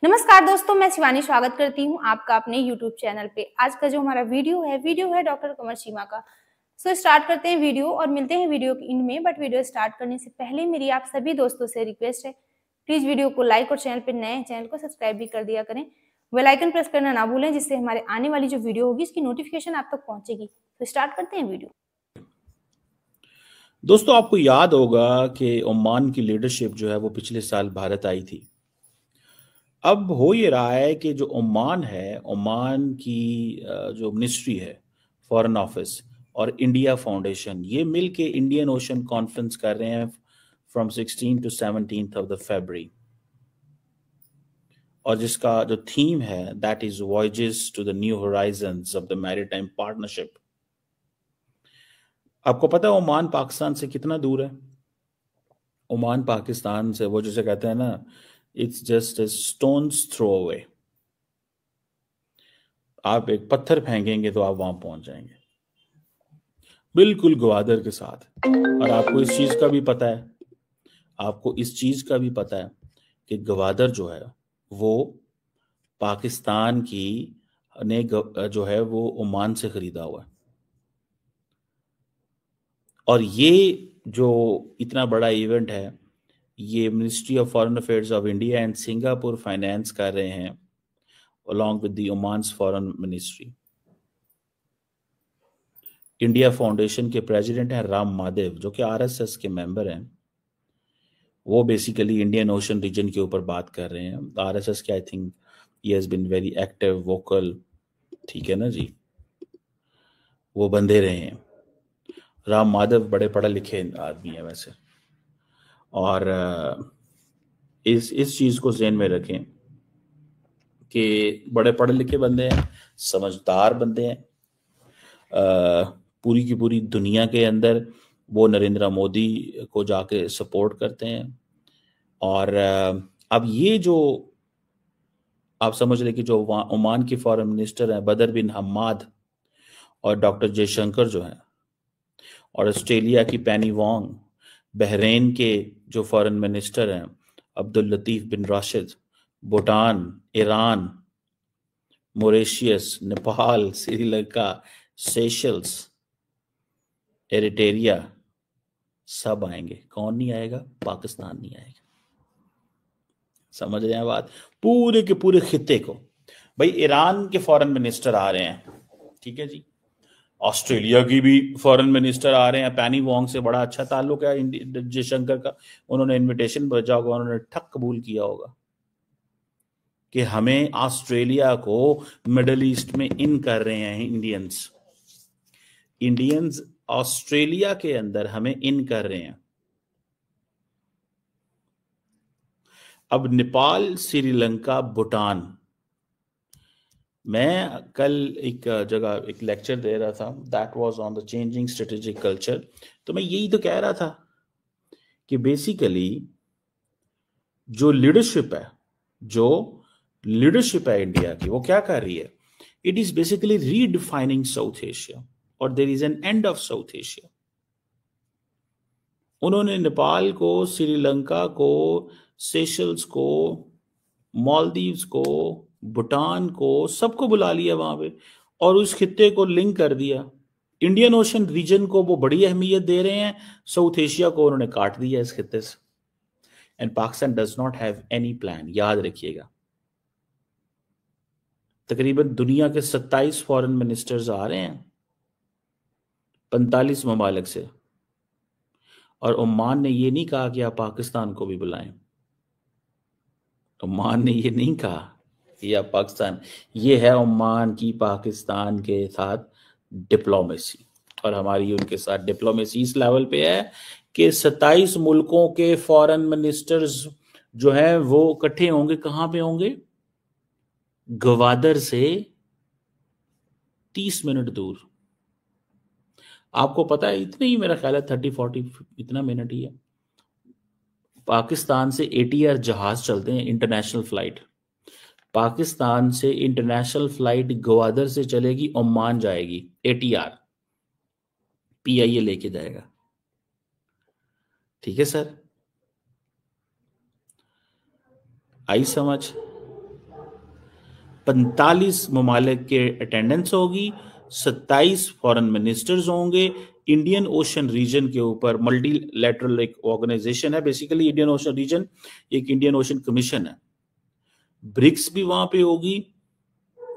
नमस्कार दोस्तों, मैं शिवानी स्वागत करती हूँ आपका अपने YouTube चैनल पे। आज का जो हमारा वीडियो है डॉक्टर कमर चीमा का। स्टार्ट करते हैं वीडियो और मिलते हैं वीडियो के एंड में। बट वीडियो स्टार्ट करने से पहले मेरी आप सभी दोस्तों से रिक्वेस्ट है, प्लीज वीडियो को लाइक और चैनल पे नए हैं चैनल को सब्सक्राइब भी कर दिया करें। बेल आइकन प्रेस करना ना भूलें, जिससे हमारे आने वाली जो वीडियो होगी इसकी नोटिफिकेशन आप तक पहुंचेगी। तो स्टार्ट करते हैं वीडियो। दोस्तों, आपको याद होगा कि ओमान की लीडरशिप जो है वो पिछले साल भारत आई थी। अब हो ये रहा है कि जो ओमान है, ओमान की जो मिनिस्ट्री है, फॉरेन ऑफिस और इंडिया फाउंडेशन, ये मिल के इंडियन ओशन कॉन्फ्रेंस कर रहे हैं from 16 to 17 of the February. और जिसका जो थीम है that is voyages to the new horizons of the maritime partnership. आपको पता है ओमान पाकिस्तान से कितना दूर है? ओमान पाकिस्तान से वो जिसे कहते हैं ना, it's just a stone's throw away. आप एक पत्थर फेंकेंगे तो आप वहां पहुंच जाएंगे, बिल्कुल ग्वादर के साथ। और आपको इस चीज का भी पता है, आपको इस चीज का भी पता है कि ग्वादर जो है वो पाकिस्तान की ने जो है वो ओमान से खरीदा हुआ है। और ये जो इतना बड़ा इवेंट है, ये ministry of foreign affairs of India and Singapore finance कर रहे हैं along with the Oman's foreign ministry। India foundation के प्रेसिडेंट हैं राम माधव, जो कि आरएसएस के मेंबर हैं। वो बेसिकली इंडियन ओशन रीजन के ऊपर बात कर रहे हैं। आरएसएस के I think he has been very active, vocal, ठीक है ना जी, वो बंदे रहे हैं। राम माधव बड़े पढ़े लिखे आदमी है वैसे। और इस चीज को ज़हन में रखें कि बड़े पढ़े लिखे बंदे हैं, समझदार बंदे हैं। पूरी की पूरी दुनिया के अंदर वो नरेंद्र मोदी को जाके सपोर्ट करते हैं। और अब ये जो आप समझ लें कि जो ओमान की फॉरेन मिनिस्टर हैं बदर बिन हम्माद और डॉक्टर जयशंकर जो हैं, और ऑस्ट्रेलिया की पेनी वांग, बहरीन के जो फॉरेन मिनिस्टर हैं Abdul Latif bin Rashid, Bhutan, Iran, Mauritius, Nepal, Sri Lanka, Seychelles, Eritrea, सब आएंगे। कौन नहीं आएगा? पाकिस्तान नहीं आएगा। समझ रहे हैं बात? पूरे के पूरे खित्ते को। भाई ईरान के फॉरेन मिनिस्टर आ रहे हैं, ठीक है जी। ऑस्ट्रेलिया की भी फॉरेन मिनिस्टर आ रहे हैं। पैनी वोंग से बड़ा अच्छा ताल्लुक है जयशंकर का। उन्होंने इनविटेशन भेजा होगा, उन्होंने ठक कबूल किया होगा कि हमें ऑस्ट्रेलिया को मिडल ईस्ट में इन कर रहे हैं इंडियंस ऑस्ट्रेलिया के अंदर हमें इन कर रहे हैं। अब नेपाल, श्रीलंका, भूटान। मैं कल एक जगह एक लेक्चर दे रहा था, that was on the changing strategic culture. तो मैं यही तो कह रहा था कि बेसिकली जो लीडरशिप है इंडिया की, वो क्या कर रही है? It is basically redefining South Asia, और there is an end of South Asia. उन्होंने नेपाल को, श्रीलंका को, सेशल्स को, मालदीव्स को, भूटान को, सबको बुला लिया वहां पे और उस खित्ते को लिंक कर दिया। इंडियन ओशन रीजन को वो बड़ी अहमियत दे रहे हैं, साउथ एशिया को उन्होंने काट दिया इस खित्ते से। And Pakistan does not have any plan. याद रखिएगा, तकरीबन दुनिया के 27 फॉरेन मिनिस्टर्स आ रहे हैं 45 ममालिक से। और ओमान ने ये नहीं कहा कि आप पाकिस्तान को भी बुलाएं। ओमान ने ये नहीं कहा कि आप पाकिस्तान, ये है ओमान की पाकिस्तान के साथ डिप्लोमेसी। और हमारी उनके साथ डिप्लोमेसी इस लेवल पे है कि 27 मुल्कों के फॉरेन मिनिस्टर्स जो हैं वो इकट्ठे होंगे। कहां पे होंगे? ग्वादर से 30 मिनट दूर। आपको पता है, इतने ही मेरा ख्याल है 30-40 इतना मिनट ही है। पाकिस्तान से ATR जहाज चलते हैं, इंटरनेशनल फ्लाइट। पाकिस्तान से इंटरनेशनल फ्लाइट ग्वादर से चलेगी, ओमान जाएगी, ATR PIA लेके जाएगा। ठीक है सर, आई समझ? 45 ममालिक के अटेंडेंस होगी, 27 फॉरेन मिनिस्टर्स होंगे। इंडियन ओशन रीजन के ऊपर मल्टीलैटरल एक ऑर्गेनाइजेशन है, बेसिकली इंडियन ओशन रीजन एक इंडियन ओशन कमीशन है। ब्रिक्स भी वहां पे होगी,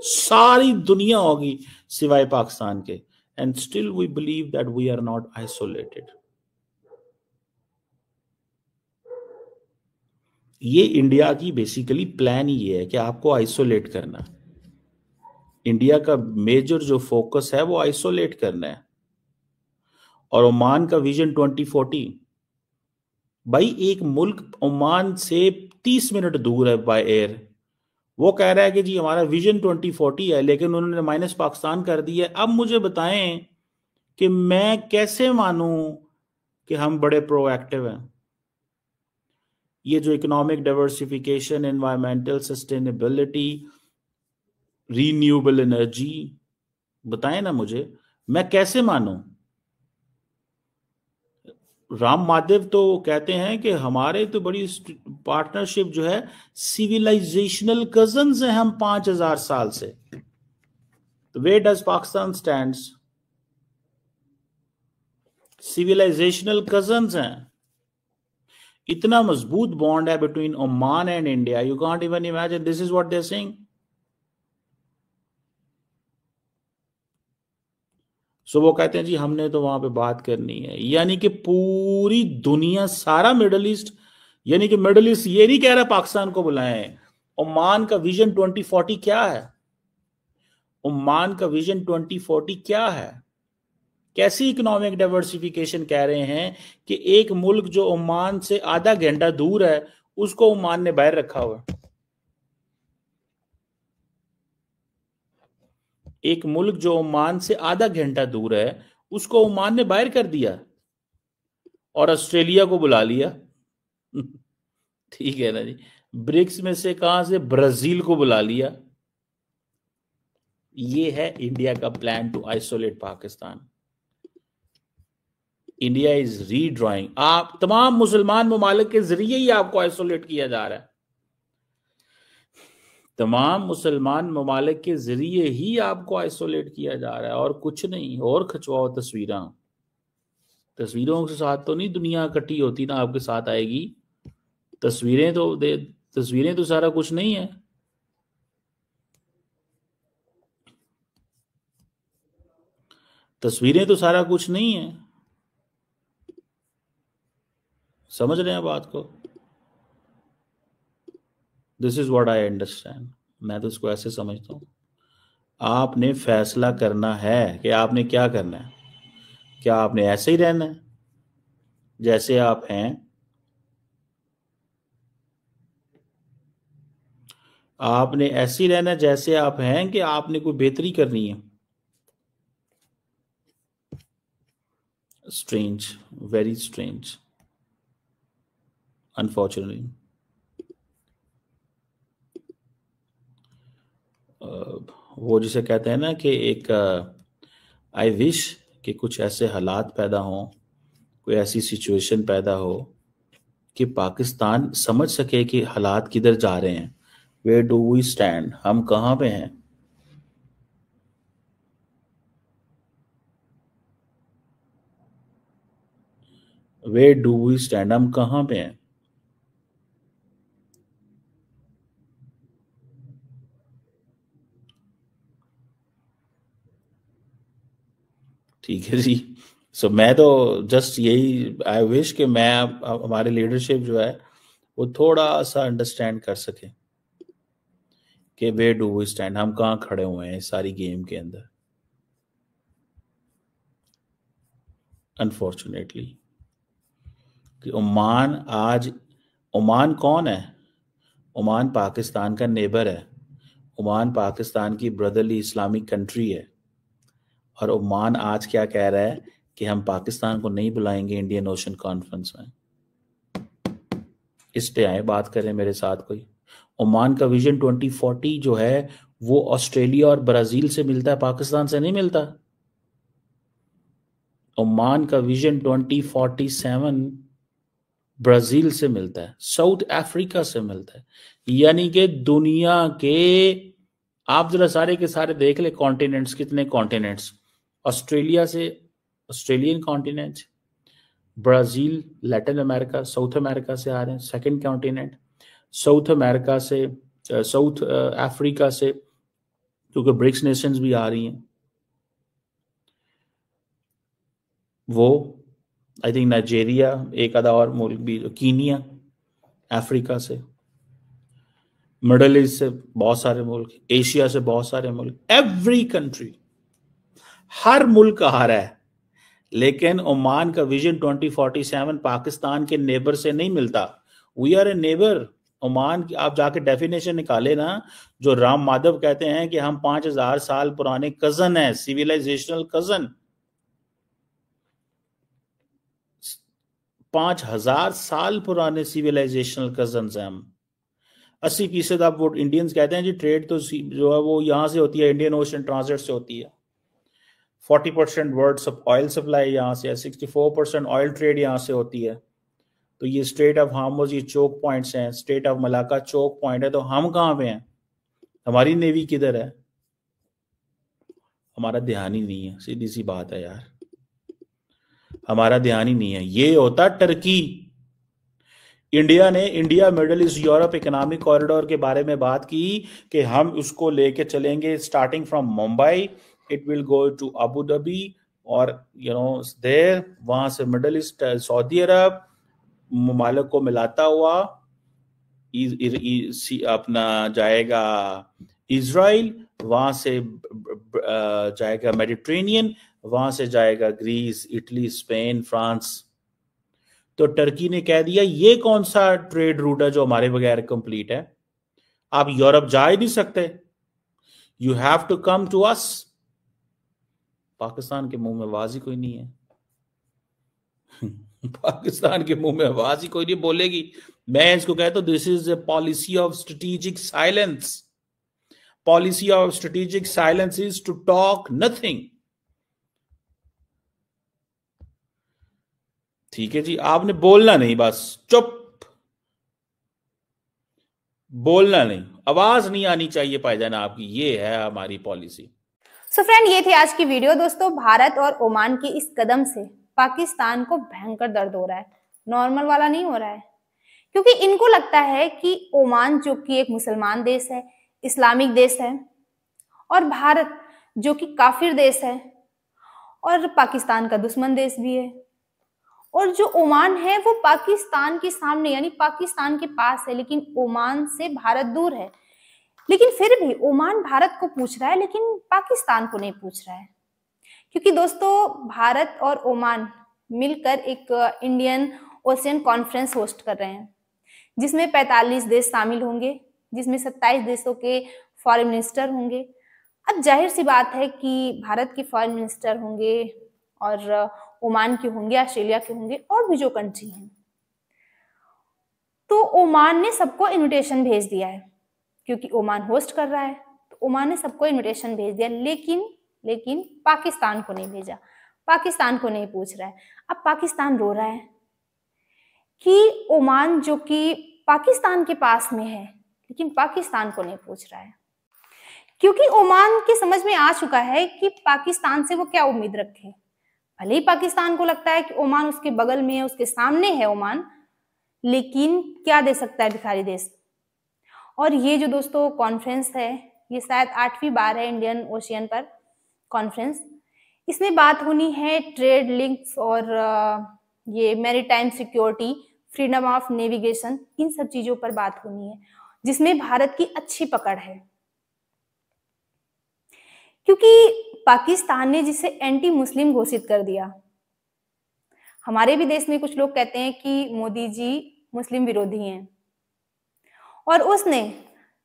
सारी दुनिया होगी सिवाय पाकिस्तान के। And still we believe that we are not isolated. ये इंडिया की बेसिकली प्लान ही है कि आपको आइसोलेट करना। इंडिया का मेजर जो फोकस है वो आइसोलेट करना है। और ओमान का विजन 2040, भाई एक मुल्क ओमान से 30 मिनट दूर है बाय एयर, वो कह रहा है कि जी हमारा विजन 2040 है, लेकिन उन्होंने माइनस पाकिस्तान कर दिया है। अब मुझे बताएं कि मैं कैसे मानूं कि हम बड़े प्रोएक्टिव हैं। ये जो economic diversification, environmental sustainability, renewable energy, बताएं ना मुझे, मैं कैसे मानूं। राम माधव तो कहते हैं कि हमारे तो बड़ी पार्टनरशिप जो है, सिविलाइजेशनल कजन्स हैं हम 5000 साल से। तो where does Pakistan stands? Civilizational cousins हैं। इतना मजबूत बॉन्ड है between Oman and India, you can't even imagine. This is what they are saying. So वो कहते हैं जी हमने तो वहां पे बात करनी है, यानी कि पूरी दुनिया, सारा मिडल ईस्ट, यानी कि मिडल ईस्ट ये नहीं कह रहा पाकिस्तान को बुलाएं। ओमान का विजन 2040 क्या है? ओमान का विजन 2040 क्या है? कैसी इकोनॉमिक डाइवर्सिफिकेशन कह रहे हैं कि एक मुल्क जो ओमान से आधा घंटा दूर है उसको ओमान ने बाहर रखा हुआ है। एक मुल्क जो ओमान से आधा घंटा दूर है उसको ओमान ने बाहर कर दिया और ऑस्ट्रेलिया को बुला लिया। ठीक है ना जी। ब्रिक्स में से कहां से? ब्राजील को बुला लिया। ये है इंडिया का plan to isolate Pakistan. India is redrawing. आप तमाम मुसलमान ममालिक के जरिए ही आपको आइसोलेट किया जा रहा है। तमाम मुसलमान ममालिक के जरिए ही आपको आइसोलेट किया जा रहा है और कुछ नहीं। और खिंचवाओ तस्वीरों के साथ तो नहीं दुनिया इकट्ठी होती ना आपके साथ आएगी। तस्वीरें तो सारा कुछ नहीं है। तस्वीरें तो सारा कुछ नहीं है। समझ रहे हैं बात को? This is what I understand. मैं तो इसको ऐसे समझता हूं। आपने फैसला करना है कि आपने क्या करना है। क्या आपने ऐसे ही रहना है जैसे आप हैं? आपने ऐसे ही रहना जैसे आप हैं कि आपने कोई बेहतरी करनी है? Strange, very strange, unfortunately. वो जिसे कहते हैं ना कि एक आई विश कि कुछ ऐसे हालात पैदा हों, कोई ऐसी सिचुएशन पैदा हो कि पाकिस्तान समझ सके कि हालात किधर जा रहे हैं। Where do we stand? हम कहां पे हैं? Where do we stand? हम कहां पे हैं? ठीक है जी। सो मैं तो जस्ट यही आई विश कि मैं हमारी लीडरशिप जो है वो थोड़ा सा अंडरस्टैंड कर सके कि वेयर डू वी स्टैंड, हम कहाँ खड़े हुए हैं इस सारी गेम के अंदर। अनफॉर्चुनेटली कि ओमान कौन है? ओमान पाकिस्तान का नेबर है। ओमान पाकिस्तान की ब्रदरली इस्लामिक कंट्री है। और ओमान आज क्या कह रहा है कि हम पाकिस्तान को नहीं बुलाएंगे इंडियन ओशन कॉन्फ्रेंस में। इस पे आए बात करें मेरे साथ कोई। ओमान का विजन 2040 जो है वो ऑस्ट्रेलिया और ब्राजील से मिलता है, पाकिस्तान से नहीं मिलता। ओमान का विजन 2047 ब्राजील से मिलता है, साउथ अफ्रीका से मिलता है। यानी कि दुनिया के आप जरा सारे के सारे देख ले कॉन्टिनेंट्स, कितने कॉन्टिनेंट्स, ऑस्ट्रेलिया से Australian continent, Brazil, Latin America, south America से आ रहे हैं, सेकंड कॉन्टिनेंट, साउथ अमेरिका से, साउथ अफ्रीका से, क्योंकि ब्रिक्स नेशंस भी आ रही हैं, वो आई थिंक नाइजीरिया, एक आधा और मुल्क भी, कीनिया, अफ्रीका से, मिडल ईस्ट से बहुत सारे मुल्क, एशिया से बहुत सारे मुल्क, एवरी कंट्री, हर मुल्क आ रहा है। लेकिन ओमान का विजन 2047 पाकिस्तान के नेबर से नहीं मिलता। We are a neighbour. Oman की आप जाके डेफिनेशन निकाले ना, जो राम माधव कहते हैं कि हम 5000 साल पुराने कजन है, सिविलाइजेशनल कजन। 5000 साल पुराने सिविलाइजेशनल कजन हैं हम। 80% आप वो इंडियंस कहते हैं जी ट्रेड तो जो है वो यहां से होती है, इंडियन ओशन ट्रांजिट से होती है। 40% वर्ल्ड ऑयल सप्लाई यहाँ से है, 64% ऑयल ट्रेड यहाँ से होती है। तो ये स्ट्रेट ऑफ हार्मोज, ये चोक पॉइंट्स हैं, strait of Malacca choke point है। तो हम कहाँ पे हैं? हमारी नेवी किधर है? हमारा ध्यान ही नहीं है, सीधी सी बात है यार, हमारा ध्यान ही नहीं है। ये होता Turkey. India middle east Europe economic corridor के बारे में बात की कि हम उसको लेके चलेंगे starting from Mumbai, it will go to Abu Dhabi और देयर, वहां से मिडिल ईस्ट, सऊदी अरब, ममालिक को मिलाता हुआ अपना जाएगा इजराइल, वहां से जाएगा मेडिटेरेनियन, वहां से जाएगा ग्रीस, इटली, स्पेन, फ्रांस। तो टर्की ने कह दिया ये कौन सा ट्रेड रूट है जो हमारे बगैर कंप्लीट है? आप यूरोप जा ही नहीं सकते, you have to come to us. Pakistan के मुंह में आवाज ही कोई नहीं है। पाकिस्तान के मुंह में आवाज ही कोई नहीं बोलेगी। मैं इसको कहता हूं this is a policy of strategic silence. Policy of strategic silence is to talk nothing. ठीक है जी, आपने बोलना नहीं, बस चुप, बोलना नहीं, आवाज नहीं आनी चाहिए पायजान आपकी, ये है हमारी पॉलिसी। सो फ्रेंड, ये थी आज की वीडियो। दोस्तों, भारत और ओमान के इस कदम से पाकिस्तान को भयंकर दर्द हो रहा है, नॉर्मल वाला नहीं हो रहा है, क्योंकि इनको लगता है कि ओमान जो कि एक मुसलमान देश है, इस्लामिक देश है, और भारत जो कि काफिर देश है और पाकिस्तान का दुश्मन देश भी है, और जो ओमान है वो पाकिस्तान के सामने यानी पाकिस्तान के पास है, लेकिन ओमान से भारत दूर है। लेकिन फिर भी ओमान भारत को पूछ रहा है, लेकिन पाकिस्तान को नहीं पूछ रहा है, क्योंकि दोस्तों भारत और ओमान मिलकर एक इंडियन ओशियन कॉन्फ्रेंस होस्ट कर रहे हैं, जिसमें 45 देश शामिल होंगे, जिसमें 27 देशों के फॉरेन मिनिस्टर होंगे। अब जाहिर सी बात है कि भारत के फॉरेन मिनिस्टर होंगे और ओमान के होंगे, ऑस्ट्रेलिया के होंगे, और भी जो कंट्री हैं। तो ओमान ने सबको इनविटेशन भेज दिया है, क्योंकि ओमान होस्ट कर रहा है, तो ओमान ने सबको इनविटेशन भेज दिया, लेकिन पाकिस्तान को नहीं भेजा, पाकिस्तान को नहीं पूछ रहा है। अब पाकिस्तान रो रहा है कि ओमान जो कि पाकिस्तान के पास में है, लेकिन पाकिस्तान को नहीं पूछ रहा है, क्योंकि ओमान की समझ में आ चुका है कि पाकिस्तान से वो क्या उम्मीद रखे। भले ही पाकिस्तान को लगता है कि ओमान उसके बगल में है, उसके सामने है ओमान, लेकिन क्या दे सकता है भिखारी देश। और ये जो दोस्तों कॉन्फ्रेंस है, ये शायद 8वीं बार है इंडियन ओशियन पर कॉन्फ्रेंस। इसमें बात होनी है ट्रेड लिंक्स और ये maritime security, freedom of navigation, इन सब चीजों पर बात होनी है, जिसमें भारत की अच्छी पकड़ है, क्योंकि पाकिस्तान ने जिसे एंटी मुस्लिम घोषित कर दिया। हमारे भी देश में कुछ लोग कहते हैं कि मोदी जी मुस्लिम विरोधी हैं, और उसने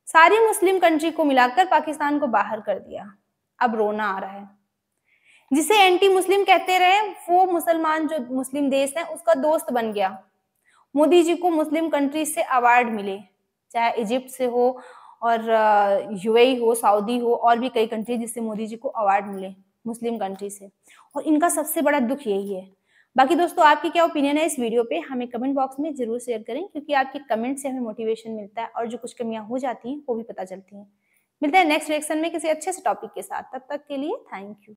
सारी मुस्लिम कंट्री को मिलाकर पाकिस्तान को बाहर कर दिया। अब रोना आ रहा है। जिसे एंटी मुस्लिम कहते रहे, वो मुसलमान जो मुस्लिम देश है उसका दोस्त बन गया। मोदी जी को मुस्लिम कंट्री से अवार्ड मिले, चाहे इजिप्ट से हो और यूएई हो, सऊदी हो, और भी कई कंट्री जिससे मोदी जी को अवार्ड मिले मुस्लिम कंट्री से, और इनका सबसे बड़ा दुख यही है। बाकी दोस्तों, आपकी क्या ओपिनियन है इस वीडियो पे, हमें कमेंट बॉक्स में जरूर शेयर करें, क्योंकि आपके कमेंट से हमें मोटिवेशन मिलता है और जो कुछ कमियां हो जाती हैं वो भी पता चलती हैं। मिलते हैं नेक्स्ट लेक्चर में किसी अच्छे से टॉपिक के साथ। तब तक के लिए थैंक यू।